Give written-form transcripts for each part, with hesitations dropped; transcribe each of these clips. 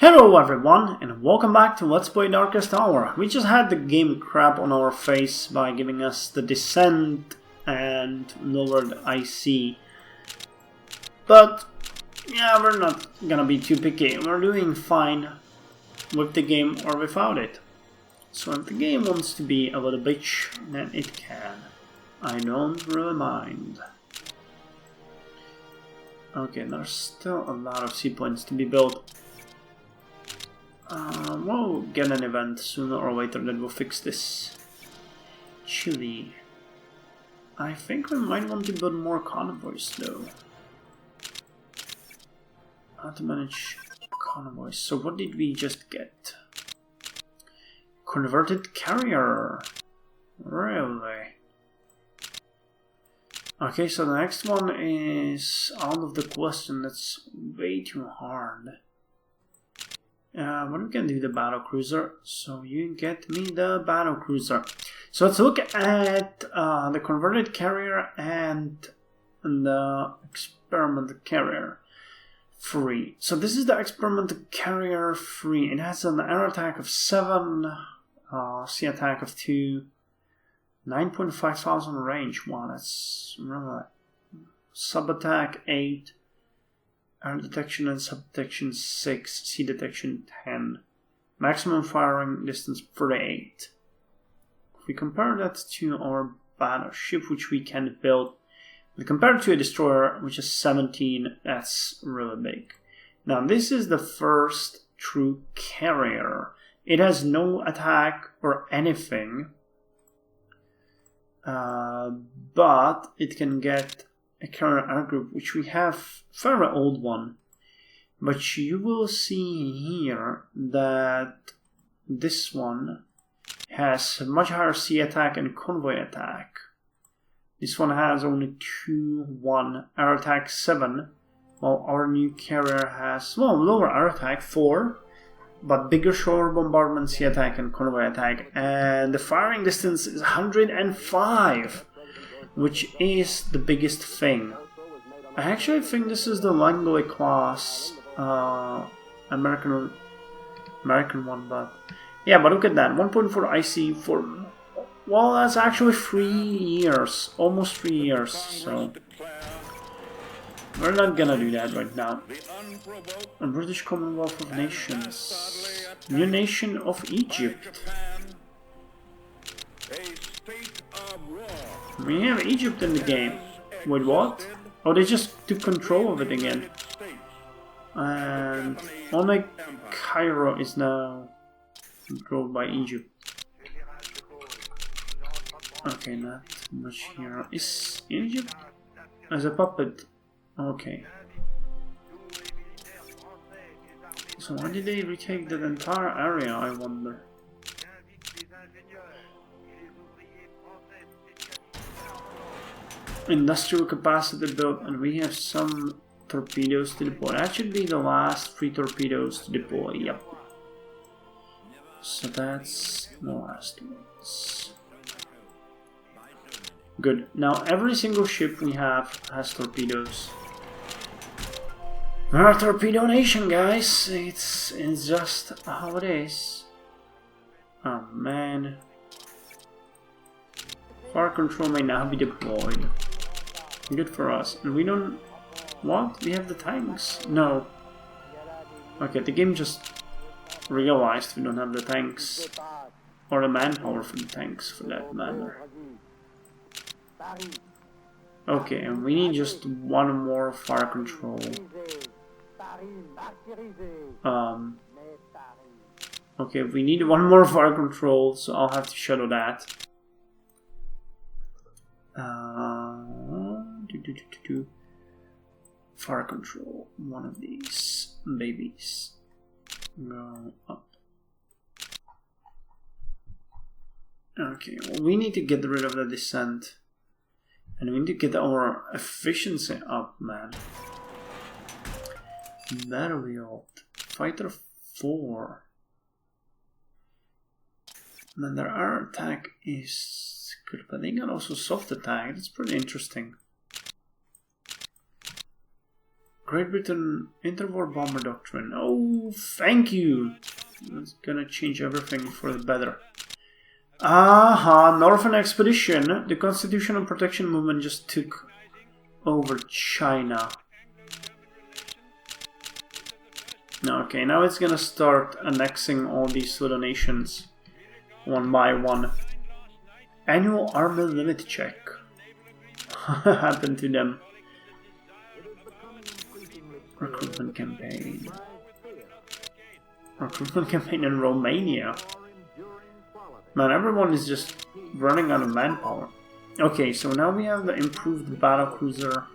Hello everyone, and welcome back to Let's Play Darkest Hour. We just had the game crap on our face by giving us the descent and lowered IC. But, yeah, we're not gonna be too picky. We're doing fine with the game or without it. So if the game wants to be a little bitch, then it can. I don't really mind. Okay, there's still a lot of seaplanes to be built. We'll get an event sooner or later that will fix this. Chile. I think we might want to build more convoys though. How to manage convoys. So what did we just get? Converted carrier. Really? Okay, so the next one is out of the question. That's way too hard. What we can do, the battle cruiser. So you get me the battle cruiser. So let's look at the converted carrier and the experimental carrier 3. So this is the experimental carrier 3. It has an air attack of 7, sea attack of 2, 9.5 thousand range. Wow, that's really sub attack 8. Air detection and sub-detection 6, sea detection 10, maximum firing distance 38. If we compare that to our battleship, which we can build, but compared to a destroyer, which is 17, that's really big. Now this is the first true carrier. It has no attack or anything, but it can get a carrier air group, which we have a very old one, but you will see here that this one has much higher sea attack and convoy attack. This one has only 2-1 air attack 7, while our new carrier has, well, lower air attack 4, but bigger shore bombardment, sea attack and convoy attack, and the firing distance is 105. Which is the biggest thing. I actually think this is the Langley class American one, but yeah, but look at that, 1.4 IC for, well, that's actually 3 years, almost 3 years, so we're not gonna do that right now. A British Commonwealth of Nations, new nation of Egypt. We have Egypt in the game. Wait, what? Oh, they just took control of it again. And only Cairo is now controlled by Egypt. Okay, not much here. Is Egypt as a puppet? Okay. So why did they retake that entire area, I wonder? Industrial capacity built, and we have some torpedoes to deploy. That should be the last 3 torpedoes to deploy, yep. So that's the last ones. Good. Now every single ship we have has torpedoes. We're a torpedo nation, guys. It's just how it is. Oh man. Fire control may now be deployed. Good for us. And we don't... What? We have the tanks? No. Okay, the game just realized we don't have the tanks. Or the manpower for the tanks, for that matter. Okay, and we need just one more fire control. Okay, we need one more fire control, so I'll have to shadow that. Fire control, one of these babies. Go up. Okay, well, we need to get rid of the descent. And we need to get our efficiency up, man. Battlefield. Fighter 4. And then their air attack is good, but they got also soft attack. That's pretty interesting. Great Britain interwar bomber doctrine. Oh, thank you. That's gonna change everything for the better. Northern Expedition. The Constitutional Protection Movement just took over China. Okay, now it's gonna start annexing all these little nations one by one. Annual army limit check. What happened to them? Recruitment campaign. Recruitment campaign in Romania. Man, everyone is just running out of manpower. Okay, so now we have the improved battlecruiser.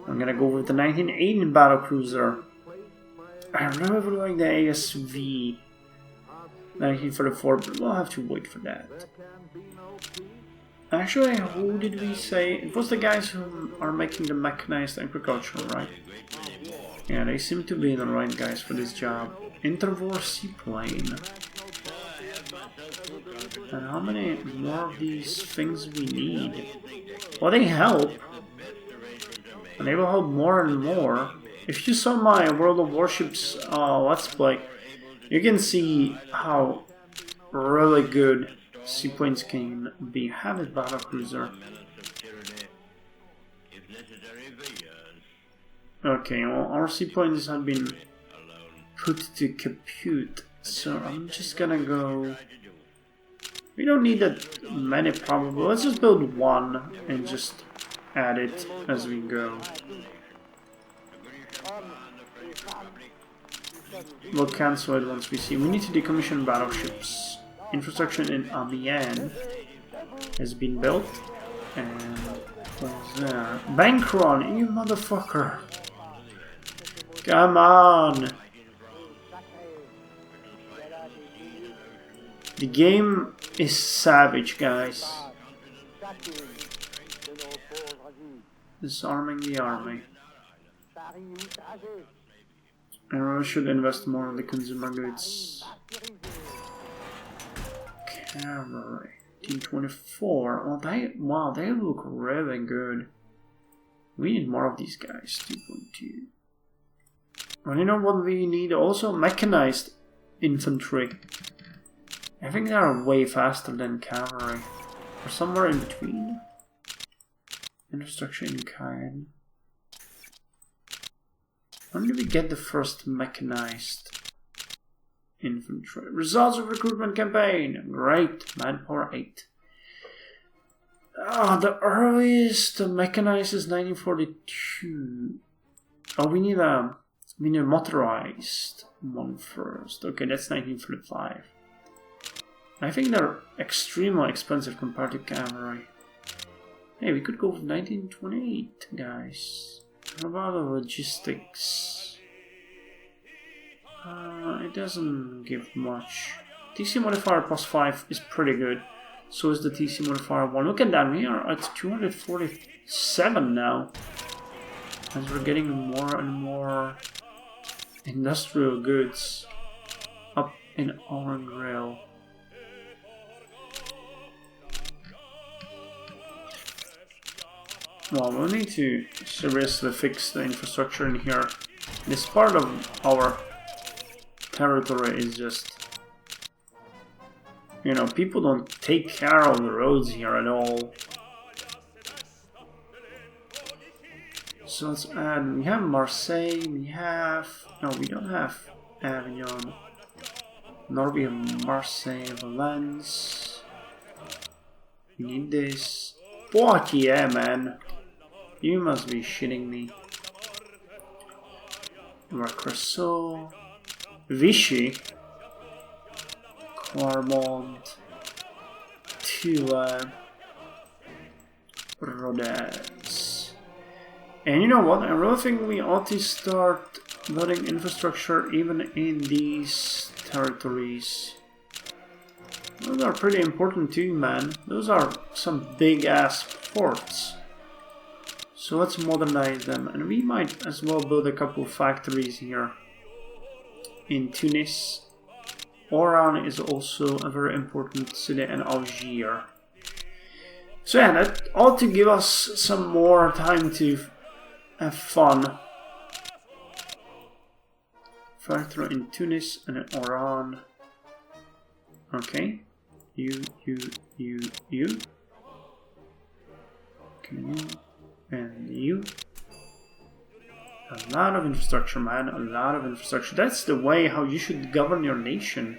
I'm gonna go with the 1918 battlecruiser. I really like the ASV 1944, but we'll have to wait for that. Actually, who did we say? It was the guys who are making the mechanized agriculture, right? Yeah, they seem to be the right guys for this job. Interwar seaplane. And how many more of these things we need? Well, they help. And they will help more and more. If you saw my World of Warships Let's Play, you can see how really good seaplanes can be. Have it, battlecruiser. Okay, well, our seaplanes have been put to compute, so I'm just gonna go. We don't need that many probably. Let's just build one and just add it as we go. We'll cancel it once we see. We need to decommission battleships. Infrastructure in Amiens has been built. And what's there? Bankrun, you motherfucker! Come on! The game is savage, guys. Disarming the army. I really should invest more in the consumer goods. Cavalry. Team 24. Wow, they look really good. We need more of these guys. 2.2. Well, you know what we need? Also mechanized infantry. I think they are way faster than cavalry. Or somewhere in between. Infrastructure in kind. When did we get the first mechanized infantry? Results of recruitment campaign. Great. Manpower 8. The earliest mechanized is 1942. Oh, we need a motorized one first. Okay, that's 1945. I think they're extremely expensive compared to cavalry. Hey, we could go with 1928, guys. How about the logistics? It doesn't give much. TC modifier plus 5 is pretty good. So is the TC modifier 1. Look at that, we are at 247 now. As we're getting more and more industrial goods up in our grill. Well, we'll need to seriously fix the infrastructure in here. This part of our territory is just... You know, people don't take care of the roads here at all. So let's add... We have Marseille, we have... No, we don't have Avignon. Nor we have Marseille, Valence. We need this. Poitiers, man. You must be shitting me. Marcresso, Vichy, Clermont, Toulon, Rodez. And you know what? I really think we ought to start building infrastructure even in these territories. Those are pretty important too, man. Those are some big ass forts. So let's modernize them, and we might as well build a couple of factories here in Tunis. Oran is also a very important city, and Algiers. So yeah, that ought to give us some more time to have fun factory in Tunis and in Oran. Okay. You. Can you. And you. A lot of infrastructure, man. A lot of infrastructure. That's the way how you should govern your nation.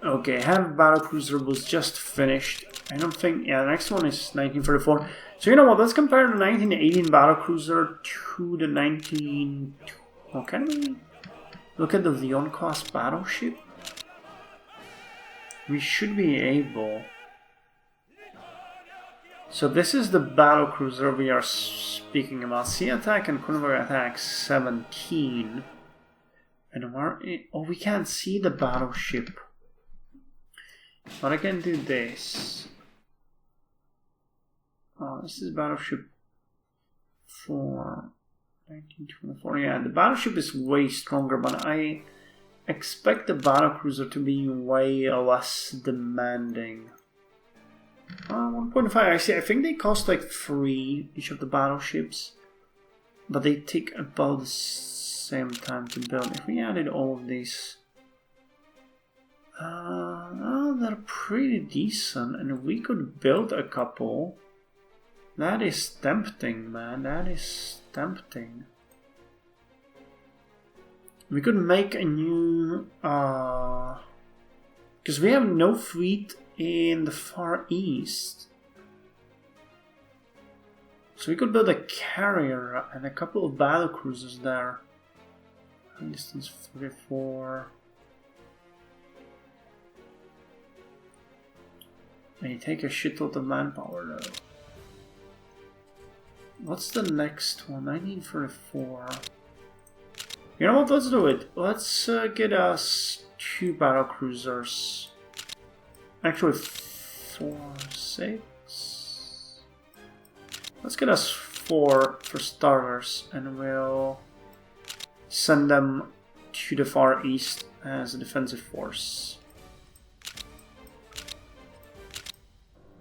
Okay, have battlecruiser was just finished. I don't think... Yeah, the next one is 1934. So you know what? Let's compare the 1918 battlecruiser to the 19... Oh, can we look at the Leon-class battleship? We should be able... So this is the battlecruiser we are speaking about. Sea attack and convoy attack 17. And where... Oh, we can't see the battleship. But I can do this. Oh, this is battleship for 1924. Yeah, the battleship is way stronger, but I expect the battlecruiser to be way less demanding. 1.5, actually, I think they cost like 3 each of the battleships, but they take about the same time to build. If we added all of these, they're pretty decent, and we could build a couple. That is tempting, man. That is tempting. We could make a new, because we have no fleet in the Far East. So we could build a carrier and a couple of battlecruisers there. Distance 34. And you take a shitload of manpower though. What's the next one? 1934. You know what? Let's do it. Let's get us 2 battlecruisers. Actually, 4, 6. Let's get us 4 for starters, and we'll send them to the Far East as a defensive force.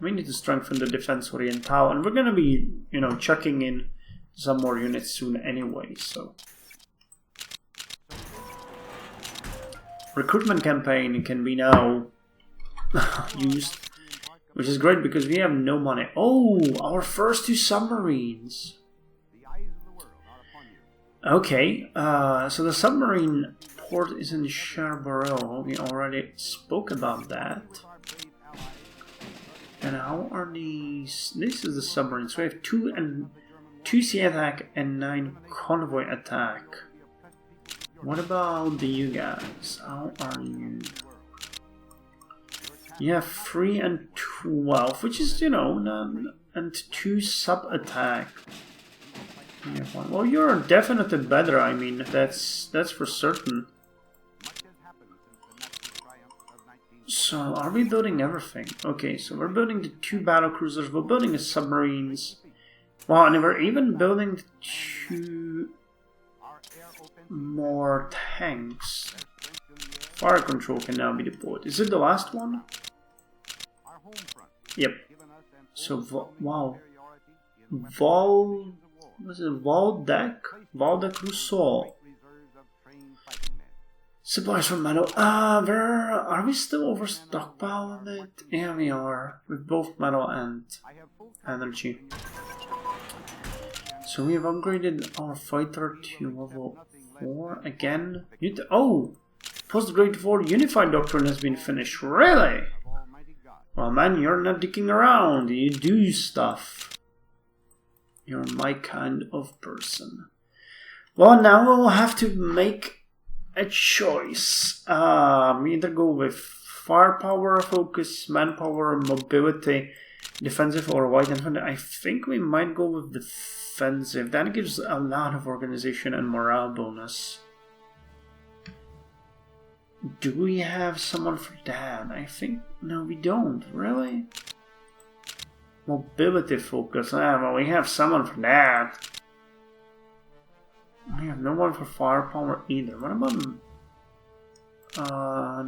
We need to strengthen the Defense Oriental, and we're gonna be, you know, chucking in some more units soon anyway, so. Recruitment campaign can be now used, which is great because we have no money. Oh, our first 2 submarines. Okay, so the submarine port is in Cherbourg. We already spoke about that. And how are these? This is the submarine. So we have 2 sea attack and 9 convoy attack. What about you guys? How are you? You have 3 and 12, which is, you know, and 2 sub attack. You have 1. Well, you're definitely better. I mean, that's for certain. So, are we building everything? Okay, so we're building the 2 battlecruisers, we're building the submarines. Wow, and we're even building the 2 more tanks. Fire control can now be deployed. Is it the last one? Yep. So, wow. Was it Valdeck Rousseau. Supplies from metal. Are we still over stockpile on it? Yeah, we are. With both metal and energy. So we have upgraded our fighter to level 4 again. Oh! Post-grade 4 Unified Doctrine has been finished. Really? Well, man, you're not dicking around. You do stuff. You're my kind of person. Well, now we'll have to make a choice. We either go with firepower, focus, manpower, mobility, defensive, or white infantry. I think we might go with defensive. That gives a lot of organization and morale bonus. Do we have someone for that? I think... No, we don't. Really? Mobility focus. Well, we have someone for that. I have no one for firepower either. What about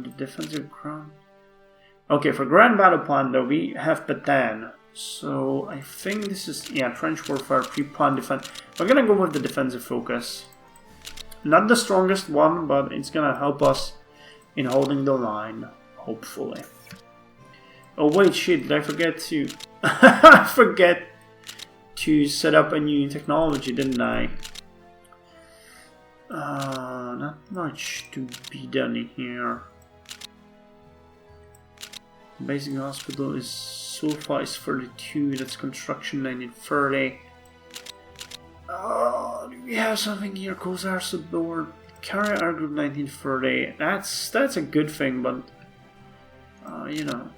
the defensive ground? Okay, for Grand Battle Plan though, we have Patan. So I think this is, yeah, trench warfare, pre-plan defense. We're gonna go with the defensive focus. Not the strongest one, but it's gonna help us in holding the line, hopefully. Oh wait, shit, did I forget to... I forget to set up a new technology, didn't I? Not much to be done here. Basic hospital is Sulfa is 32, that's construction 1930. Do we have something here? Coast support, carrier air group 1930. That's a good thing, but you know.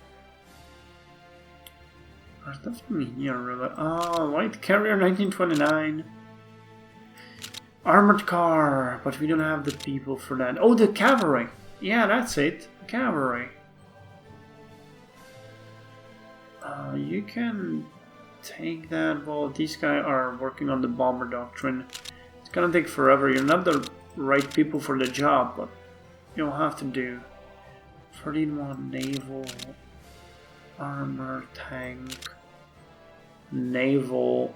There's nothing here really. Light carrier 1929. Armored car, but we don't have the people for that. Oh, the cavalry. Yeah, that's it. Cavalry. You can take that while these guys are working on the bomber doctrine. It's gonna take forever. You're not the right people for the job, but you'll have to do. 31 naval, armor, tank, naval.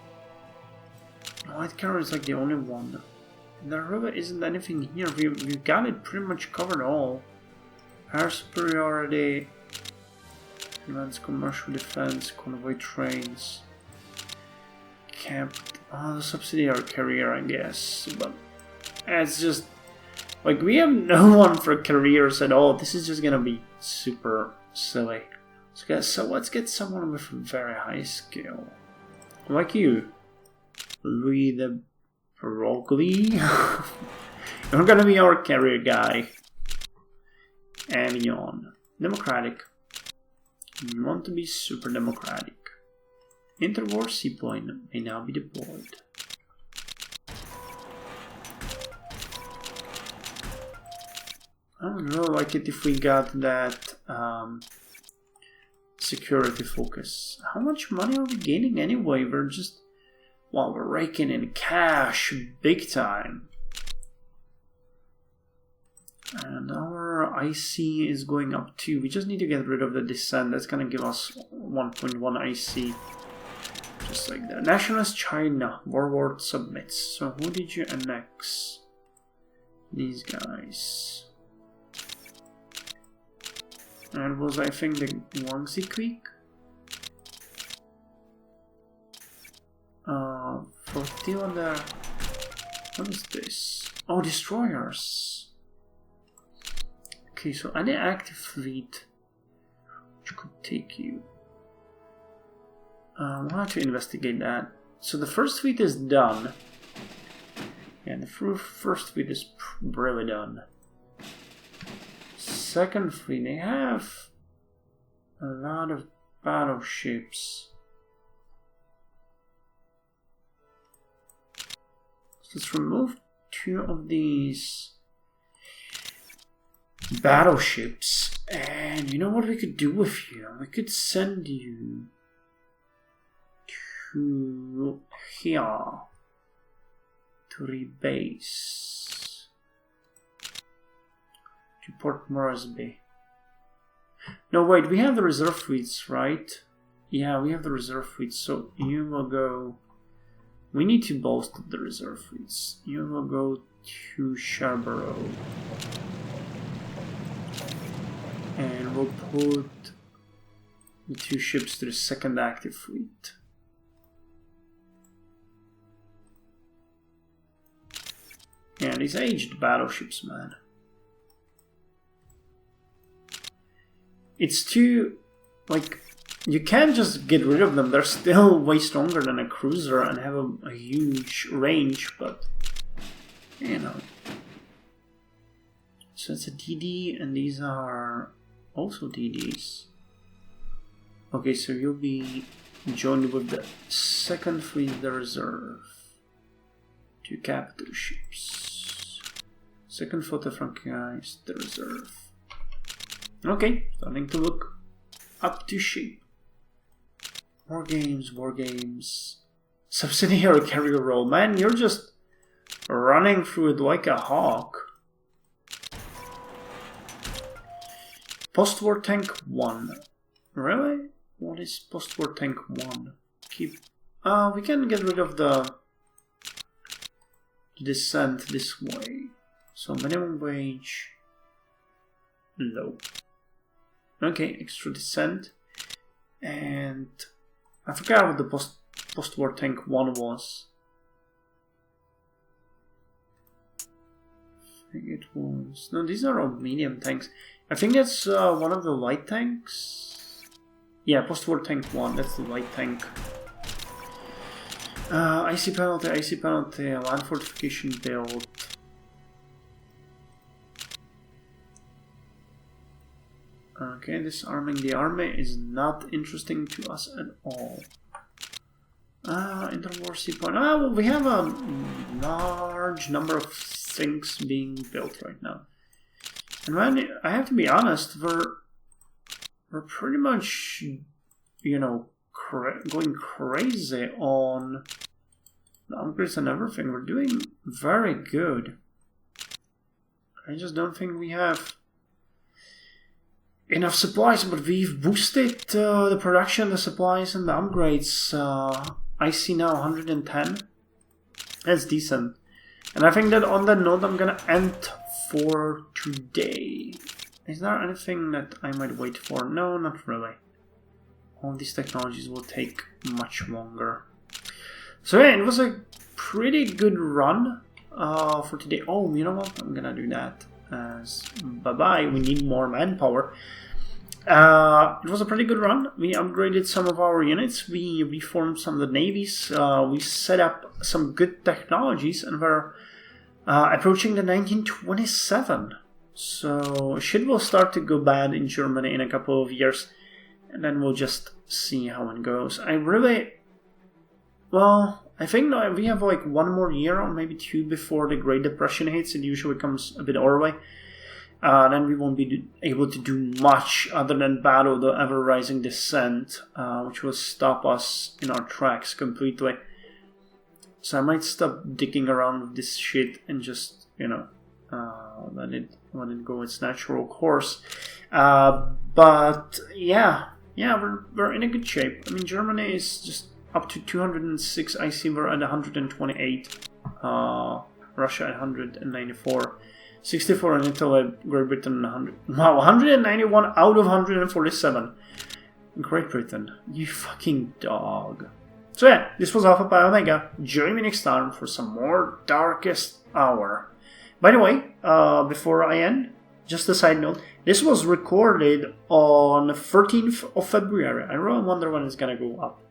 Light carrier is like the only one. There really isn't anything here. We've got it pretty much covered all. Air superiority, advanced commercial defense, convoy trains, capped. The subsidiary carrier, I guess. But it's just like we have no one for careers at all. This is just gonna be super silly. So let's get someone with very high skill, like you, Louis the Broglie. You're gonna be our carrier guy. Avion. Democratic. You want to be super democratic. Interwar seaplane may now be deployed. I don't really like it if we got that security focus. How much money are we gaining anyway? We're just... well, we're raking in cash big time. And our IC is going up too. We just need to get rid of the descent. That's gonna give us 1.1 IC. Just like that. Nationalist China. Warlord submits. So who did you annex? These guys. And was, I think, the Guangxi Creek? Flotilla there. What is this? Oh, destroyers. Okay, so any active fleet which could take you. We'll have to investigate that. So the first fleet is done. Yeah, the first fleet is really done. Second fleet, they have a lot of battleships. Let's remove 2 of these battleships, and you know what we could do with you? We could send you to here to rebase to Port Moresby. No, wait, we have the reserve fleets, right? Yeah, we have the reserve fleets, so you will go. We need to bolster the reserve fleets. You will go to Scarborough. And we'll put the 2 ships to the second active fleet. Yeah, these aged battleships, man. It's too... like... you can't just get rid of them. They're still way stronger than a cruiser and have a huge range, but you know. So it's a DD, and these are also DDs. Okay, so you'll be joined with the second fleet, the reserve. 2 capital ships. Second fleet of Franchise, the reserve. Okay, starting to look up to shape. War games. Subsidiary carrier role. Man, you're just running through it like a hawk. Post-war tank 1. Really? What is post-war tank 1? Keep... we can get rid of the descent this way. So minimum wage, low. Okay, extra descent. And I forgot what the post-war tank 1 was. I think it was... No, these are all medium tanks. I think that's one of the light tanks. Yeah, post-war tank 1, that's the light tank. IC penalty, land fortification build. Okay, disarming the army is not interesting to us at all. Interwar seapoint. Well, we have a large number of things being built right now. And when I have to be honest, we're pretty much, you know, going crazy on the upgrades and everything. We're doing very good. I just don't think we have enough supplies, but we've boosted the production, the supplies, and the upgrades. I see now 110. That's decent. And I think that on that note, I'm gonna end for today. Is there anything that I might wait for? No, not really. All these technologies will take much longer. So yeah, it was a pretty good run for today. Oh, you know what? I'm gonna do that as bye-bye. We need more manpower. It was a pretty good run. We upgraded some of our units. We reformed some of the navies. We set up some good technologies, and we're approaching the 1927. So shit will start to go bad in Germany in a couple of years, and then we'll just see how it goes. I think we have like 1 more year or maybe 2 before the Great Depression hits. It usually comes a bit our way. Then we won't be able to do much other than battle the ever-rising descent, which will stop us in our tracks completely. So I might stop digging around with this shit and just, you know, let it go its natural course. But yeah, we're in a good shape. I mean, Germany is just up to 206. I see we're at 128. Russia at 194. 64 in Italy, Great Britain 100. Wow, 191 out of 147. Great Britain, you fucking dog. So yeah, this was Alpha Pi Omega. Join me next time for some more Darkest Hour. By the way, before I end, just a side note, this was recorded on 13th of February. I really wonder when it's gonna go up.